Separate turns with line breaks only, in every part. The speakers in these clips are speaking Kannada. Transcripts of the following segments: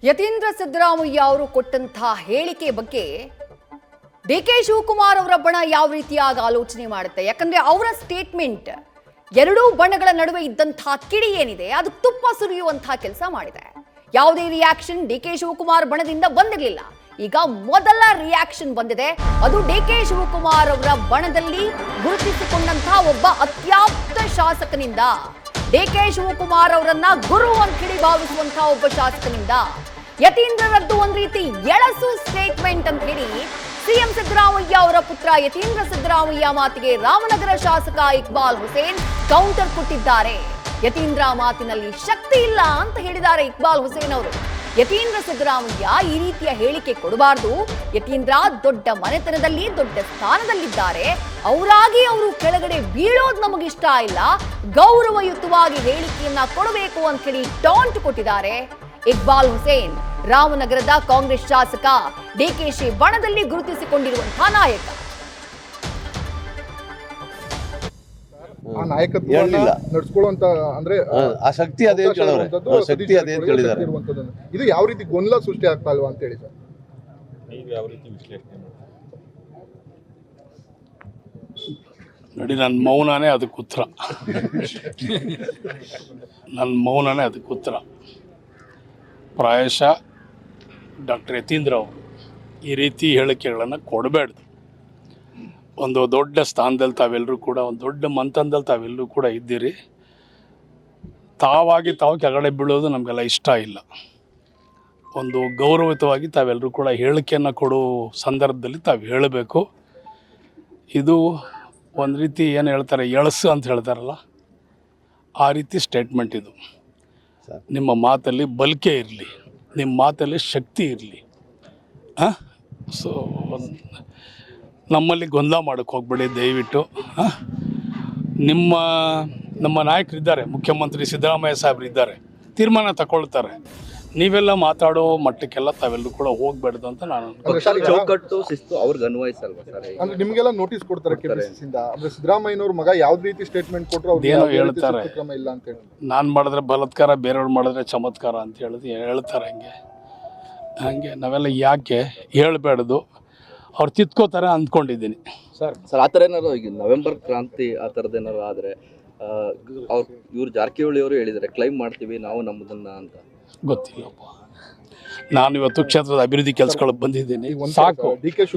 ಯತೀಂದ್ರ ಸಿದ್ದರಾಮಯ್ಯ ಅವರು ಕೊಟ್ಟಂತಹ ಹೇಳಿಕೆ ಬಗ್ಗೆ ಡಿಕೆ ಶಿವಕುಮಾರ್ ಅವರ ಬಣ ಯಾವ ರೀತಿಯಾಗಿ ಆಲೋಚನೆ ಮಾಡುತ್ತೆ? ಯಾಕಂದ್ರೆ ಅವರ ಸ್ಟೇಟ್ಮೆಂಟ್ ಎರಡೂ ಬಣಗಳ ನಡುವೆ ಇದ್ದಂತಹ ಕಿಡಿ ಏನಿದೆ ಅದು ತುಪ್ಪ ಸುರಿಯುವಂತಹ ಕೆಲಸ ಮಾಡಿದೆ. ಯಾವುದೇ ರಿಯಾಕ್ಷನ್ ಡಿಕೆ ಶಿವಕುಮಾರ್ ಬಣದಿಂದ ಬಂದಿರಲಿಲ್ಲ. ಈಗ ಮೊದಲ ರಿಯಾಕ್ಷನ್ ಬಂದಿದೆ. ಅದು ಡಿಕೆ ಶಿವಕುಮಾರ್ ಅವರ ಬಣದಲ್ಲಿ ಗುರುತಿಸಿಕೊಂಡಂತಹ ಒಬ್ಬ ಅತ್ಯಾಪ್ತ ಶಾಸಕನಿಂದ, ಡಿಕೆ ಶಿವಕುಮಾರ್ ಅವರನ್ನ ಗುರು ಅಂತ ಹೇಳಿ ಭಾವಿಸುವಂತಹ ಒಬ್ಬ ಶಾಸಕನಿಂದ ಯತೀಂದ್ರರದ್ದು ಒಂದ್ ರೀತಿ ಎಳಸು ಸ್ಟೇಟ್ಮೆಂಟ್ ಅಂತ ಹೇಳಿ ಸಿಎಂ ಸಿದ್ದರಾಮಯ್ಯ ಅವರ ಪುತ್ರ ಯತೀಂದ್ರ ಸಿದ್ದರಾಮಯ್ಯ ಮಾತಿಗೆ ರಾಮನಗರ ಶಾಸಕ ಇಕ್ಬಾಲ್ ಹುಸೇನ್ ಕೌಂಟರ್ ಕೊಟ್ಟಿದ್ದಾರೆ. ಯತೀಂದ್ರ ಮಾತಿನಲ್ಲಿ ಶಕ್ತಿ ಇಲ್ಲ ಅಂತ ಹೇಳಿದ್ದಾರೆ ಇಕ್ಬಾಲ್ ಹುಸೇನ್ ಅವರು. ಯತೀಂದ್ರ ಸಿದ್ದರಾಮಯ್ಯ ಈ ರೀತಿಯ ಹೇಳಿಕೆ ಕೊಡಬಾರದು. ಯತೀಂದ್ರ ದೊಡ್ಡ ಮನೆತನದಲ್ಲಿ ದೊಡ್ಡ ಸ್ಥಾನದಲ್ಲಿದ್ದಾರೆ. ಅವರಾಗಿ ಅವರು ಕೆಳಗಡೆ ಬೀಳೋದು ನಮಗಿಷ್ಟ ಇಲ್ಲ. ಗೌರವಯುತವಾಗಿ ಹೇಳಿಕೆಯನ್ನ ಕೊಡಬೇಕು ಅಂತ ಹೇಳಿ ಟಾಂಟ್ ಕೊಟ್ಟಿದ್ದಾರೆ ಇಕ್ಬಾಲ್ ಹುಸೇನ್, ರಾಮನಗರದ ಕಾಂಗ್ರೆಸ್ ಶಾಸಕ, ಡಿಕೆಶಿ ಬಣದಲ್ಲಿ ಗುರುತಿಸಿಕೊಂಡಿರುವಂತಹ ನಾಯಕ.
ಆ ನಾಯಕತ್ವವನ್ನು ನಡೆಸ್ಕೊಳ್ಳುವಂತ ಅಂದ್ರೆ
ಆ ಶಕ್ತಿ ಅದೇ ಹೇಳಿದ್ದಾರೆ.
ಇದು ಯಾವ ರೀತಿ ಗೊಂದಲ ಸೃಷ್ಟಿ ಆಗ್ತಾ ಇಲ್ವಾ ಅಂತ ಹೇಳಿ ಸರ್,
ನೀವು ಯಾವ ರೀತಿ ವಿಶ್ಲೇಷಣೆ ಮಾಡಿ?
ನೋಡಿ, ನನ್ನ ಮೌನನೇ ಅದಕ್ಕೆ ಉತ್ತರ. ನನ್ನ ಮೌನನೇ ಅದಕ್ಕೆ ಉತ್ತರ. ಪ್ರಾಯಶಃ ಡಾಕ್ಟರ್ ಯತೀಂದ್ರ ಅವರು ಈ ರೀತಿ ಹೇಳಿಕೆಗಳನ್ನು ಕೊಡಬೇಡ್ದು. ಒಂದು ದೊಡ್ಡ ಸ್ಥಾನದಲ್ಲಿ ತಾವೆಲ್ಲರೂ ಕೂಡ, ಒಂದು ದೊಡ್ಡ ಮಂತನದಲ್ಲಿ ತಾವೆಲ್ಲರೂ ಕೂಡ ಇದ್ದೀರಿ. ತಾವಾಗಿ ತಾವು ಕೆಳಗಡೆ ಬೀಳೋದು ನಮಗೆಲ್ಲ ಇಷ್ಟ ಇಲ್ಲ. ಒಂದು ಗೌರವಯುತವಾಗಿ ತಾವೆಲ್ಲರೂ ಕೂಡ ಹೇಳಿಕೆಯನ್ನು ಕೊಡೋ ಸಂದರ್ಭದಲ್ಲಿ ತಾವು ಹೇಳಬೇಕು. ಇದು ಒಂದು ರೀತಿ ಏನು ಹೇಳ್ತಾರೆ, ಎಳಸು ಅಂತ ಹೇಳ್ತಾರಲ್ಲ, ಆ ರೀತಿ ಸ್ಟೇಟ್ಮೆಂಟ್ ಇದು. ನಿಮ್ಮ ಮಾತಲ್ಲಿ ಬಲ್ಕೆ ಇರಲಿ, ನಿಮ್ಮ ಮಾತಲ್ಲಿ ಶಕ್ತಿ ಇರಲಿ. ಸೊ ನಮ್ಮಲ್ಲಿ ಗೊಂದಲ ಮಾಡೋಕ್ಕೆ ಹೋಗ್ಬೇಡಿ ದಯವಿಟ್ಟು. ನಮ್ಮ ನಾಯಕರಿದ್ದಾರೆ, ಮುಖ್ಯಮಂತ್ರಿ ಸಿದ್ದರಾಮಯ್ಯ ಸಾಹೇಬ್ರು ಇದ್ದಾರೆ, ತೀರ್ಮಾನ ತಗೊಳ್ತಾರೆ. ನೀವೆಲ್ಲ ಮಾತಾಡೋ ಮಟ್ಟಕ್ಕೆಲ್ಲ ತಾವೆಲ್ಲರೂ ಕೂಡ ಹೋಗ್ಬೇಡ್ದು ಅಂತ ನಾನು
ಚೌಕಟ್ಟು ಶಿಸ್ತು ಅವ್ರಿಗೆ ಅನ್ವಯಿಸಲ್ವಾ ಸರ್?
ಅಂದ್ರೆ ನಿಮ್ಗೆಲ್ಲ ನೋಟಿಸ್ ಕೊಡ್ತಾರೆ ಕೆಪಿಸಿಸಿಯಿಂದ. ಅಂದ್ರೆ ಸಿದ್ದರಾಮಯ್ಯನವ್ರ ಮಗ ಯಾವ್ದು ರೀತಿ ಸ್ಟೇಟ್ಮೆಂಟ್ ಕೊಟ್ಟರು
ಏನೋ ಹೇಳ್ತಾರೆ,
ಇಲ್ಲ ಅಂತ ಹೇಳಿ.
ನಾನು ಮಾಡಿದ್ರೆ ಬಲಾತ್ಕಾರ, ಬೇರೆಯವ್ರು ಮಾಡಿದ್ರೆ ಚಮತ್ಕಾರ ಅಂತ ಹೇಳ್ತಾರೆ. ಹಂಗೆ ನಾವೆಲ್ಲ ಯಾಕೆ ಹೇಳಬೇಡ್ದು, ಅವ್ರು ತಿತ್ಕೋತಾರೆ ಅಂದ್ಕೊಂಡಿದ್ದೀನಿ
ಸರ್. ಆ ಥರ ಏನಾರು ಈಗ ನವೆಂಬರ್ ಕ್ರಾಂತಿ ಆ ಥರದ್ದು ಏನಾರು ಆದರೆ ಇವ್ರು ಜಾರಕಿಹೊಳಿ ಅವರು ಹೇಳಿದ್ದಾರೆ, ಕ್ಲೈಮ್ ಮಾಡ್ತೀವಿ ನಾವು ನಮ್ಮದನ್ನ ಅಂತ.
ಗೊತ್ತಿಲ್ಲಪ್ಪ, ನಾನು ಇವತ್ತು ಕ್ಷೇತ್ರದ ಅಭಿವೃದ್ಧಿ ಕೆಲಸಗಳು ಬಂದಿದ್ದೀನಿ. ಸಾಕು,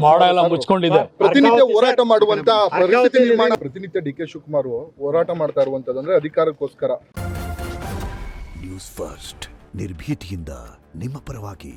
ಮಾಡ ಎಲ್ಲ ಮುಚ್ಕೊಂಡಿದೆ.
ಪ್ರತಿನಿತ್ಯ ಹೋರಾಟ ಮಾಡುವಂತ ಪರಿಸ್ಥಿತಿ ನಿರ್ಮಾಣ. ಪ್ರತಿನಿತ್ಯ ಡಿಕೆ ಶಿವಕುಮಾರ್ ಹೋರಾಟ ಮಾಡ್ತಾ ಇರುವಂತದಂದ್ರೆ ಅಧಿಕಾರಕ್ಕೋಸ್ಕರ.
ನ್ಯೂಸ್ ಫಸ್ಟ್ ನಿರ್ಭೀತಿಯಿಂದ ನಿಮ್ಮ ಪರವಾಗಿ.